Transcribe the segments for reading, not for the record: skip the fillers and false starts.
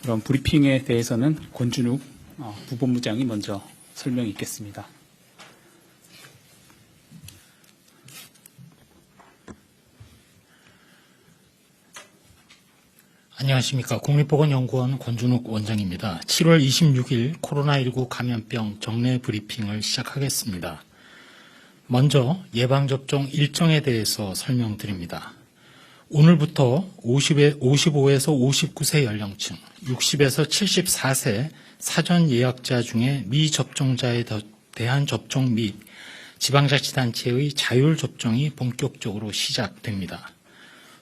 그런 브리핑에 대해서는 권준욱 부본부장이 먼저 설명이 있겠습니다. 안녕하십니까. 국립보건연구원 권준욱 원장입니다. 7월 26일 코로나19 감염병 정례 브리핑을 시작하겠습니다. 먼저 예방접종 일정에 대해서 설명드립니다. 오늘부터 55에서 59세 연령층, 60에서 74세 사전 예약자 중에 미접종자에 대한 접종 및 지방자치단체의 자율접종이 본격적으로 시작됩니다.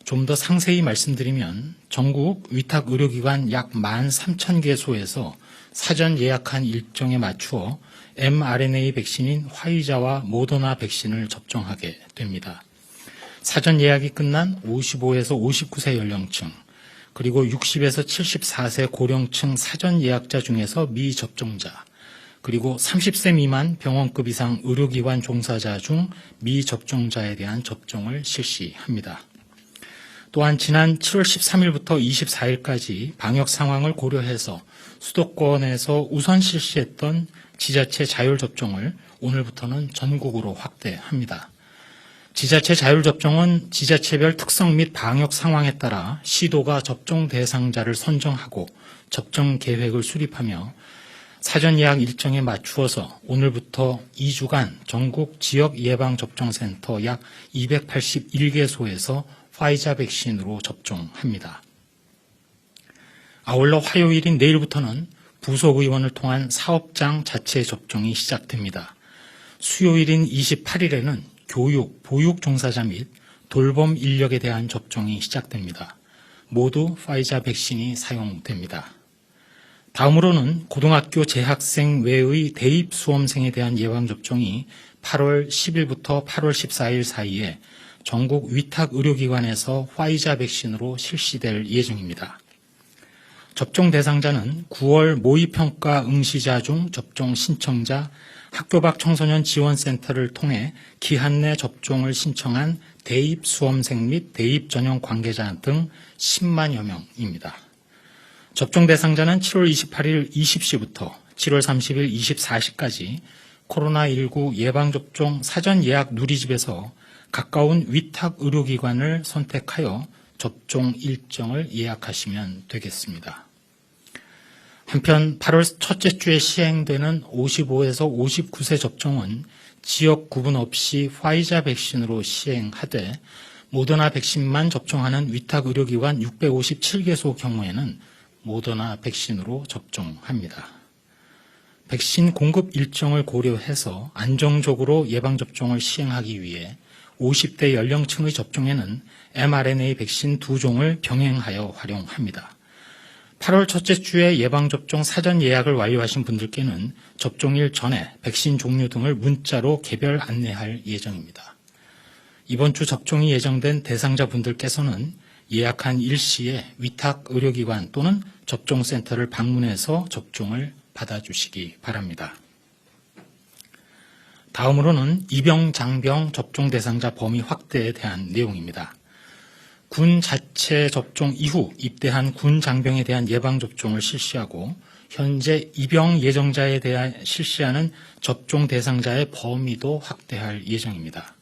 좀 더 상세히 말씀드리면 전국 위탁의료기관 약 13,000개소에서 사전 예약한 일정에 맞추어 mRNA 백신인 화이자와 모더나 백신을 접종하게 됩니다. 사전 예약이 끝난 55에서 59세 연령층, 그리고 60에서 74세 고령층 사전 예약자 중에서 미접종자, 그리고 30세 미만 병원급 이상 의료기관 종사자 중 미접종자에 대한 접종을 실시합니다. 또한 지난 7월 13일부터 24일까지 방역 상황을 고려해서 수도권에서 우선 실시했던 지자체 자율접종을 오늘부터는 전국으로 확대합니다. 지자체 자율접종은 지자체별 특성 및 방역 상황에 따라 시도가 접종 대상자를 선정하고 접종 계획을 수립하며 사전 예약 일정에 맞추어서 오늘부터 2주간 전국 지역 예방접종센터 약 281개소에서 화이자 백신으로 접종합니다. 아울러 화요일인 내일부터는 부속의원을 통한 사업장 자체 접종이 시작됩니다. 수요일인 28일에는 교육, 보육 종사자 및 돌봄 인력에 대한 접종이 시작됩니다. 모두 화이자 백신이 사용됩니다. 다음으로는 고등학교 재학생 외의 대입 수험생에 대한 예방접종이 8월 10일부터 8월 14일 사이에 전국 위탁의료기관에서 화이자 백신으로 실시될 예정입니다. 접종 대상자는 9월 모의평가 응시자 중 접종 신청자, 학교 밖 청소년 지원센터를 통해 기한 내 접종을 신청한 대입 수험생 및 대입 전형 관계자 등 10만여 명입니다. 접종 대상자는 7월 28일 20시부터 7월 30일 24시까지 코로나19 예방접종 사전 예약 누리집에서 가까운 위탁의료기관을 선택하여 접종 일정을 예약하시면 되겠습니다. 한편 8월 첫째 주에 시행되는 55에서 59세 접종은 지역 구분 없이 화이자 백신으로 시행하되 모더나 백신만 접종하는 위탁의료기관 657개소 경우에는 모더나 백신으로 접종합니다. 백신 공급 일정을 고려해서 안정적으로 예방접종을 시행하기 위해 50대 연령층의 접종에는 mRNA 백신 2종을 병행하여 활용합니다. 8월 첫째 주에 예방접종 사전 예약을 완료하신 분들께는 접종일 전에 백신 종류 등을 문자로 개별 안내할 예정입니다. 이번 주 접종이 예정된 대상자분들께서는 예약한 일시에 위탁의료기관 또는 접종센터를 방문해서 접종을 받아주시기 바랍니다. 다음으로는 입영, 장병 접종 대상자 범위 확대에 대한 내용입니다. 군 자체 접종 이후 입대한 군 장병에 대한 예방접종을 실시하고 현재 입영 예정자에 대해 실시하는 접종 대상자의 범위도 확대할 예정입니다.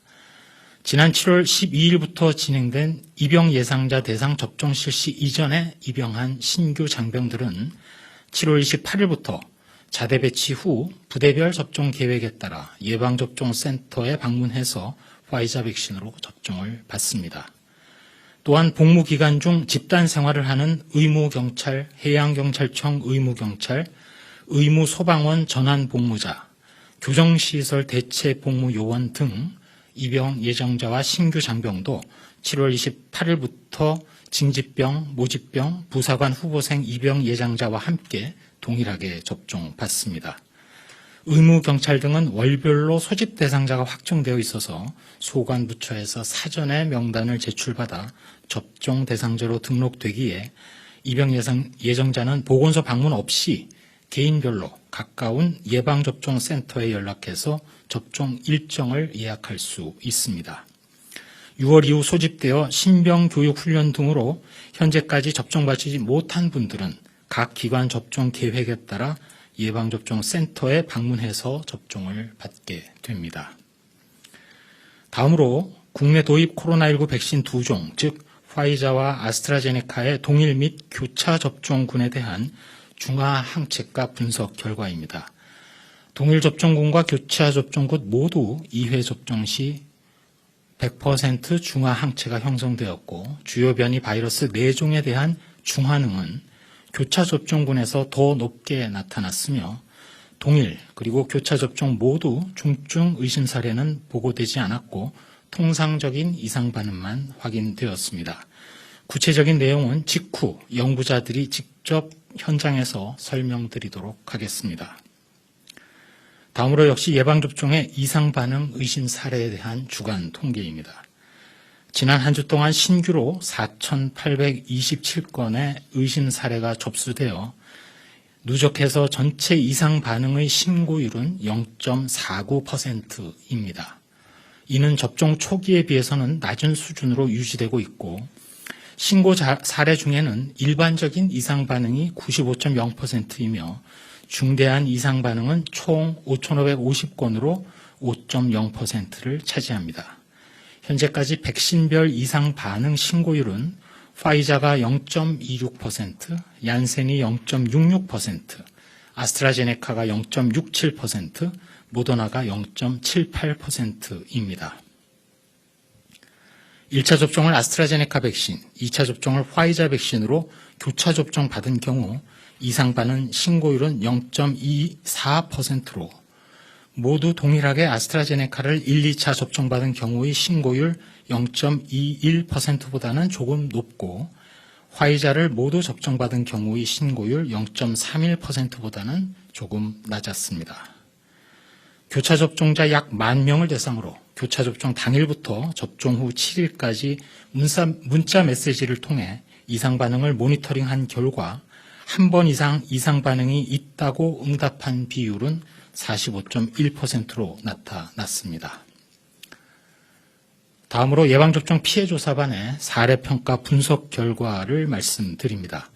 지난 7월 12일부터 진행된 입영 예상자 대상 접종 실시 이전에 입영한 신규 장병들은 7월 28일부터 자대 배치 후 부대별 접종 계획에 따라 예방접종 센터에 방문해서 화이자 백신으로 접종을 받습니다. 또한 복무 기간 중 집단 생활을 하는 의무경찰, 해양경찰청 의무경찰, 의무소방원 전환 복무자, 교정시설 대체 복무 요원 등 입영 예정자와 신규 장병도 7월 28일부터 징집병, 모집병, 부사관 후보생 입영 예정자와 함께 동일하게 접종받습니다. 의무경찰 등은 월별로 소집 대상자가 확정되어 있어서 소관부처에서 사전에 명단을 제출받아 접종 대상자로 등록되기에 입영 예정자는 보건소 방문 없이 개인별로 가까운 예방접종센터에 연락해서 접종 일정을 예약할 수 있습니다. 6월 이후 소집되어 신병 교육 훈련 등으로 현재까지 접종받지 못한 분들은 각 기관 접종 계획에 따라 예방접종 센터에 방문해서 접종을 받게 됩니다. 다음으로 국내 도입 코로나19 백신 2종, 즉 화이자와 아스트라제네카의 동일 및 교차 접종군에 대한 중화 항체가 분석 결과입니다. 동일 접종군과 교차 접종군 모두 2회 접종 시 100% 중화 항체가 형성되었고 주요 변이 바이러스 4종에 대한 중화능은 교차 접종군에서 더 높게 나타났으며 동일 그리고 교차 접종 모두 중증 의심 사례는 보고되지 않았고 통상적인 이상 반응만 확인되었습니다. 구체적인 내용은 직후 연구자들이 직접 현장에서 설명드리도록 ha겠습니다. 다음으로 역시 예방접종의 이상 반응 의심 사례에 대한 주간 통계입니다. 지난 한 주 동안 신규로 4,827건의 의심 사례가 접수되어 누적해서 전체 이상 반응의 신고율은 0.49%입니다. 이는 접종 초기에 비해서는 낮은 수준으로 유지되고 있고 신고 사례 중에는 일반적인 이상 반응이 95.0%이며 중대한 이상 반응은 총 5,550건으로 5.0%를 차지합니다. 현재까지 백신별 이상 반응 신고율은 파이자가 0.26%, 얀센이 0.66%, 아스트라제네카가 0.67%, 모더나가 0.78%입니다. 1차 접종을 아스트라제네카 백신, 2차 접종을 화이자 백신으로 교차 접종 받은 경우 이상 반응 신고율은 0.24%로 모두 동일하게 아스트라제네카를 1, 2차 접종받은 경우의 신고율 0.21%보다는 조금 높고 화이자를 모두 접종받은 경우의 신고율 0.31%보다는 조금 낮았습니다. 교차 접종자 약 10,000명을 대상으로 교차 접종 당일부터 접종 후 7일까지 문자 메시지를 통해 이상 반응을 모니터링한 결과 한 번 이상 이상 반응이 있다고 응답한 비율은 45.1%로 나타났습니다. 다음으로 예방접종 피해조사반의 사례평가 분석 결과를 말씀드립니다.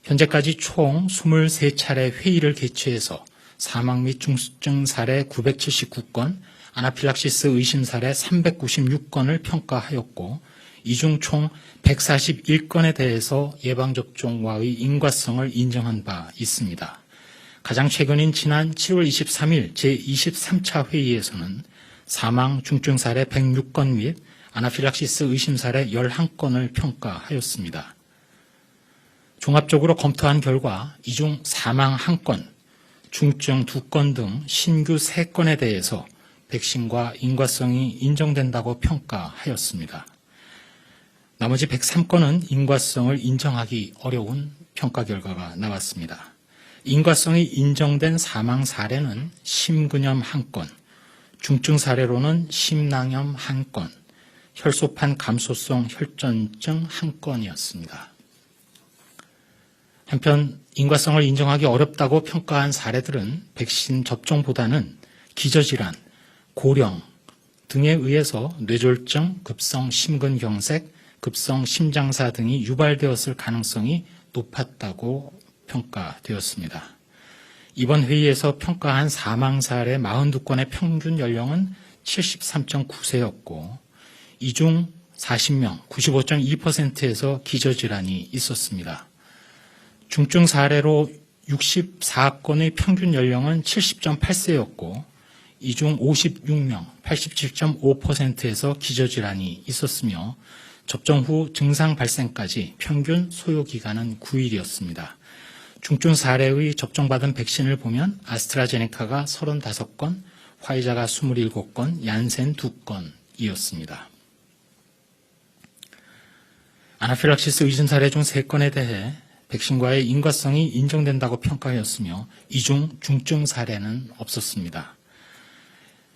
현재까지 총 23차례 회의를 개최해서 사망 및 중증 사례 979건, 아나필락시스 의심 사례 396건을 평가하였고 이 중 총 141건에 대해서 예방접종과의 인과성을 인정한 바 있습니다. 가장 최근인 지난 7월 23일 제23차 회의에서는 사망 중증 사례 106건 및 아나필락시스 의심 사례 11건을 평가하였습니다. 종합적으로 검토한 결과 이 중 사망 1건, 중증 2건 등 신규 3건에 대해서 백신과 인과성이 인정된다고 평가하였습니다. 나머지 103건은 인과성을 인정하기 어려운 평가 결과가 나왔습니다. 인과성이 인정된 사망 사례는 심근염 1건, 중증 사례로는 심낭염 1건, 혈소판 감소성 혈전증 1건이었습니다. 한편 인과성을 인정하기 어렵다고 평가한 사례들은 백신 접종보다는 기저질환, 고령 등에 의해서 뇌졸중, 급성 심근경색, 급성 심장사 등이 유발되었을 가능성이 높았다고 평가되었습니다. 이번 회의에서 평가한 사망 사례 42건의 평균 연령은 73.9세였고 이 중 40명, 95.2%에서 기저질환이 있었습니다. 중증 사례로 64건의 평균 연령은 70.8세였고 이 중 56명, 87.5%에서 기저질환이 있었으며 접종 후 증상 발생까지 평균 소요 기간은 9일이었습니다. 중증 사례의 접종받은 백신을 보면 아스트라제네카가 35건, 화이자가 27건, 얀센 2건이었습니다. 아나필락시스 의심 사례 중 3건에 대해 백신과의 인과성이 인정된다고 평가하였으며 이 중 중증 사례는 없었습니다.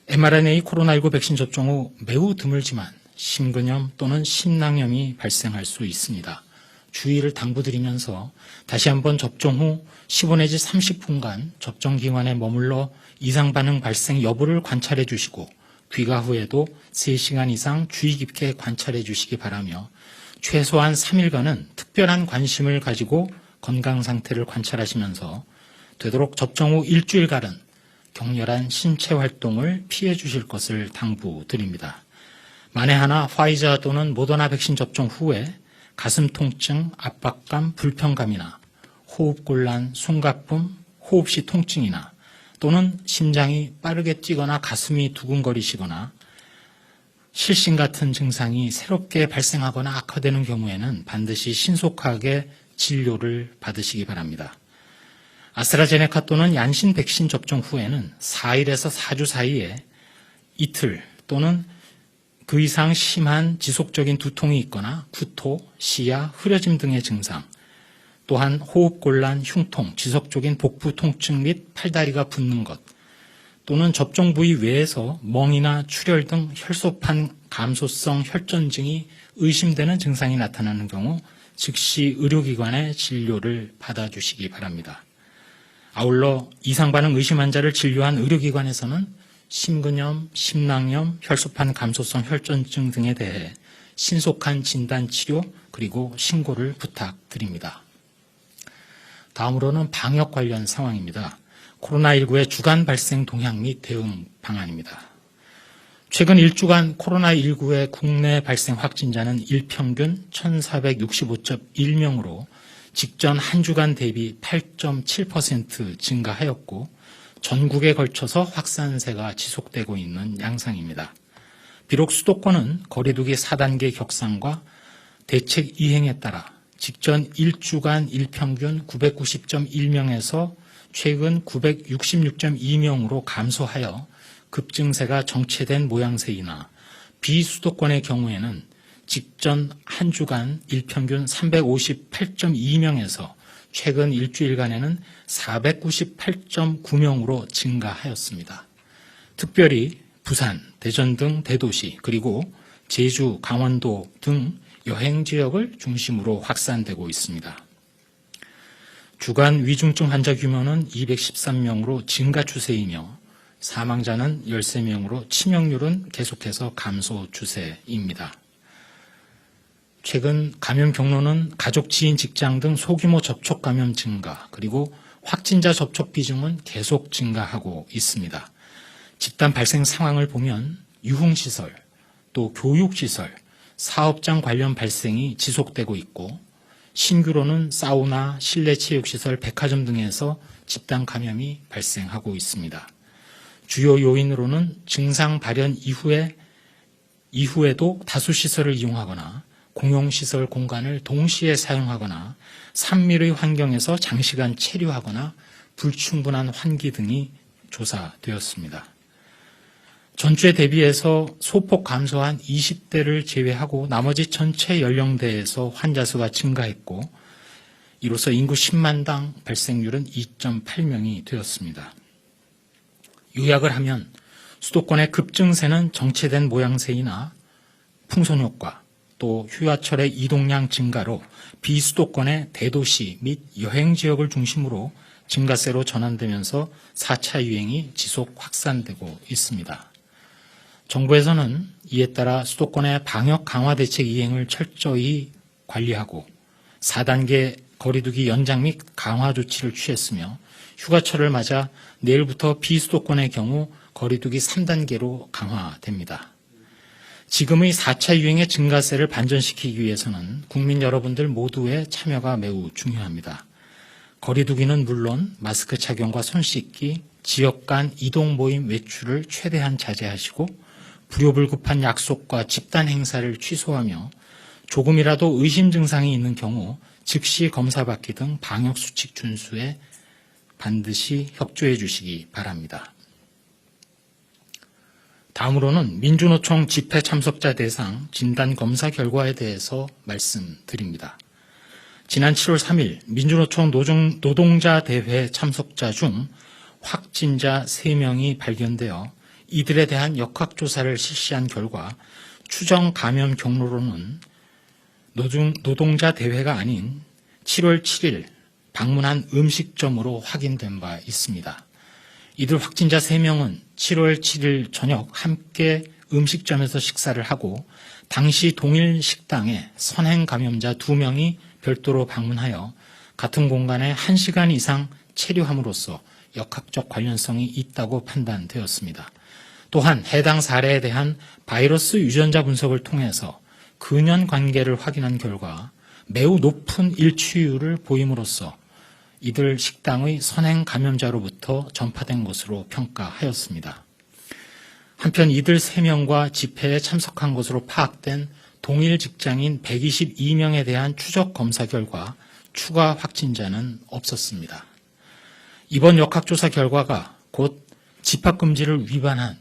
mRNA 코로나19 백신 접종 후 매우 드물지만 심근염 또는 심낭염이 발생할 수 있습니다. 주의를 당부드리면서 다시 한번 접종 후 15 내지 30분간 접종기관에 머물러 이상 반응 발생 여부를 관찰해 주시고 귀가 후에도 3시간 이상 주의 깊게 관찰해 주시기 바라며 최소한 3일간은 특별한 관심을 가지고 건강 상태를 관찰하시면서 되도록 접종 후 일주일간은 격렬한 신체 활동을 피해 주실 것을 당부드립니다. 만에 하나 화이자 또는 모더나 백신 접종 후에 가슴 통증, 압박감, 불편감이나 호흡곤란, 숨가쁨, 호흡시 통증이나 또는 심장이 빠르게 뛰거나 가슴이 두근거리시거나 실신 같은 증상이 새롭게 발생하거나 악화되는 경우에는 반드시 신속하게 진료를 받으시기 바랍니다. 아스트라제네카 또는 얀신 백신 접종 후에는 4일에서 4주 사이에 이틀 또는 그 이상 심한 지속적인 두통이 있거나 구토, 시야, 흐려짐 등의 증상, 또한 호흡곤란, 흉통, 지속적인 복부 통증 및 팔다리가 붓는 것, 또는 접종 부위 외에서 멍이나 출혈 등 혈소판 감소성 혈전증이 의심되는 증상이 나타나는 경우 즉시 의료기관의 진료를 받아주시기 바랍니다. 아울러 이상반응 의심 환자를 진료한 의료기관에서는 심근염, 심낭염, 혈소판 감소성 혈전증 등에 대해 신속한 진단 치료 그리고 신고를 부탁드립니다. 다음으로는 방역 관련 상황입니다. 코로나19의 주간 발생 동향 및 대응 방안입니다. 최근 1주간 코로나19의 국내 발생 확진자는 일평균 1,465.1명으로 직전 한 주간 대비 8.7% 증가하였고 전국에 걸쳐서 확산세가 지속되고 있는 양상입니다. 비록 수도권은 거리두기 4단계 격상과 대책 이행에 따라 직전 1주간 일평균 990.1명에서 최근 966.2명으로 감소하여 급증세가 정체된 모양새이나 비수도권의 경우에는 직전 한 주간 일평균 358.2명에서 최근 일주일간에는 498.9명으로 증가하였습니다. 특별히 부산, 대전 등 대도시 그리고 제주, 강원도 등 여행 지역을 중심으로 확산되고 있습니다. 주간 위중증 환자 규모는 213명으로 증가 추세이며 사망자는 13명으로 치명률은 계속해서 감소 추세입니다. 최근 감염 경로는 가족, 지인, 직장 등 소규모 접촉 감염 증가 그리고 확진자 접촉 비중은 계속 증가하고 있습니다. 집단 발생 상황을 보면 유흥시설, 또 교육시설, 사업장 관련 발생이 지속되고 있고 신규로는 사우나, 실내체육시설, 백화점 등에서 집단 감염이 발생하고 있습니다. 주요 요인으로는 증상 발현 이후에도 다수 시설을 이용하거나 공용시설 공간을 동시에 사용하거나 산밀의 환경에서 장시간 체류하거나 불충분한 환기 등이 조사되었습니다. 전주에 대비해서 소폭 감소한 20대를 제외하고 나머지 전체 연령대에서 환자 수가 증가했고 이로써 인구 10만당 발생률은 2.8명이 되었습니다. 요약을 하면 수도권의 급증세는 정체된 모양새이나 풍선효과 또 휴야철의 이동량 증가로 비수도권의 대도시 및 여행지역을 중심으로 증가세로 전환되면서 4차 유행이 지속 확산되고 있습니다. 정부에서는 이에 따라 수도권의 방역 강화 대책 이행을 철저히 관리하고 4단계 거리두기 연장 및 강화 조치를 취했으며 휴가철을 맞아 내일부터 비수도권의 경우 거리두기 3단계로 강화됩니다. 지금의 4차 유행의 증가세를 반전시키기 위해서는 국민 여러분들 모두의 참여가 매우 중요합니다. 거리두기는 물론 마스크 착용과 손 씻기, 지역 간 이동 모임 외출을 최대한 자제하시고 불효불급한 약속과 집단 행사를 취소하며 조금이라도 의심 증상이 있는 경우 즉시 검사받기 등 방역수칙 준수에 반드시 협조해 주시기 바랍니다. 다음으로는 민주노총 집회 참석자 대상 진단검사 결과에 대해서 말씀드립니다. 지난 7월 3일 민주노총 노동자 대회 참석자 중 확진자 3명이 발견되어 이들에 대한 역학조사를 실시한 결과 추정 감염 경로로는 노동자 대회가 아닌 7월 7일 방문한 음식점으로 확인된 바 있습니다. 이들 확진자 3명은 7월 7일 저녁 함께 음식점에서 식사를 하고 당시 동일 식당에 선행 감염자 2명이 별도로 방문하여 같은 공간에 1시간 이상 체류함으로써 역학적 관련성이 있다고 판단되었습니다. 또한 해당 사례에 대한 바이러스 유전자 분석을 통해서 근연 관계를 확인한 결과 매우 높은 일치율을 보임으로써 이들 식당의 선행 감염자로부터 전파된 것으로 평가하였습니다. 한편 이들 3명과 집회에 참석한 것으로 파악된 동일 직장인 122명에 대한 추적 검사 결과 추가 확진자는 없었습니다. 이번 역학조사 결과가 곧 집합금지를 위반한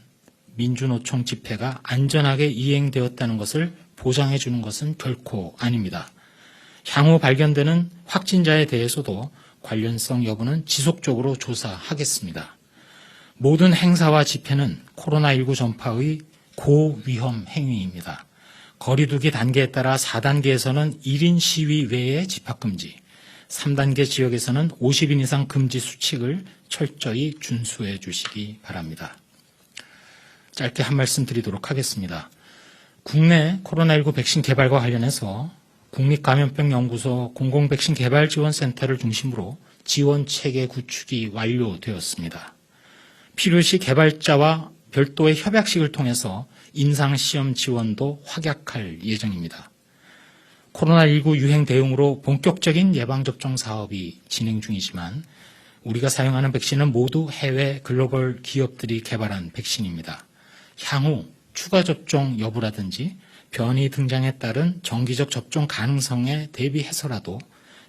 민주노총 집회가 안전하게 이행되었다는 것을 보장해 주는 것은 결코 아닙니다. 향후 발견되는 확진자에 대해서도 관련성 여부는 지속적으로 조사하겠습니다. 모든 행사와 집회는 코로나19 전파의 고위험 행위입니다. 거리두기 단계에 따라 4단계에서는 1인 시위 외에 집합금지, 3단계 지역에서는 50인 이상 금지 수칙을 철저히 준수해 주시기 바랍니다. 짧게 한 말씀 드리도록 하겠습니다. 국내 코로나19 백신 개발과 관련해서 국립감염병연구소 공공백신 개발지원센터를 중심으로 지원체계 구축이 완료되었습니다. 필요시 개발자와 별도의 협약식을 통해서 임상시험 지원도 확약할 예정입니다. 코로나19 유행 대응으로 본격적인 예방접종 사업이 진행 중이지만 우리가 사용하는 백신은 모두 해외 글로벌 기업들이 개발한 백신입니다. 향후 추가 접종 여부라든지 변이 등장에 따른 정기적 접종 가능성에 대비해서라도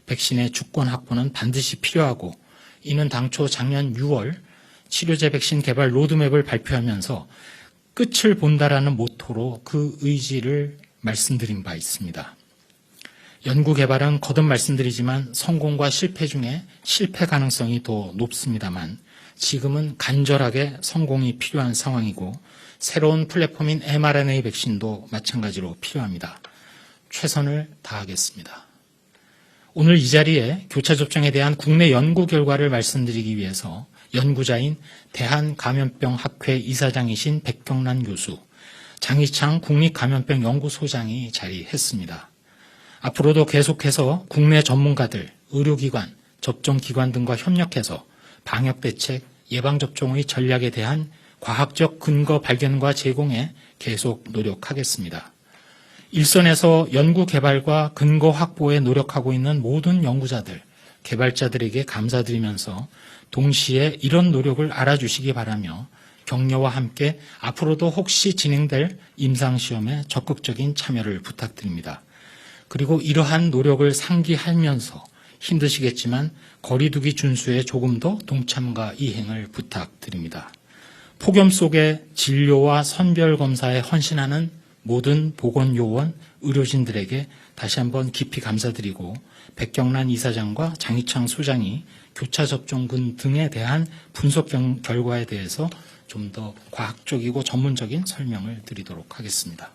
백신의 주권 확보는 반드시 필요하고 이는 당초 작년 6월 치료제 백신 개발 로드맵을 발표하면서 끝을 본다라는 모토로 그 의지를 말씀드린 바 있습니다. 연구 개발은 거듭 말씀드리지만 성공과 실패 중에 실패 가능성이 더 높습니다만 지금은 간절하게 성공이 필요한 상황이고 새로운 플랫폼인 mRNA 백신도 마찬가지로 필요합니다. 최선을 다하겠습니다. 오늘 이 자리에 교차 접종에 대한 국내 연구 결과를 말씀드리기 위해서 연구자인 대한감염병학회 이사장이신 백경란 교수, 장희창 국립감염병연구소장이 자리했습니다. 앞으로도 계속해서 국내 전문가들, 의료기관, 접종기관 등과 협력해서 방역대책, 예방접종의 전략에 대한 과학적 근거 발견과 제공에 계속 노력하겠습니다. 일선에서 연구 개발과 근거 확보에 노력하고 있는 모든 연구자들, 개발자들에게 감사드리면서 동시에 이런 노력을 알아주시기 바라며 격려와 함께 앞으로도 혹시 진행될 임상시험에 적극적인 참여를 부탁드립니다. 그리고 이러한 노력을 상기하면서 힘드시겠지만 거리두기 준수에 조금 더 동참과 이행을 부탁드립니다. 폭염 속에 진료와 선별검사에 헌신하는 모든 보건요원, 의료진들에게 다시 한번 깊이 감사드리고 백경란 이사장과 장희창 소장이 교차 접종군 등에 대한 분석 결과에 대해서 좀 더 과학적이고 전문적인 설명을 드리도록 하겠습니다.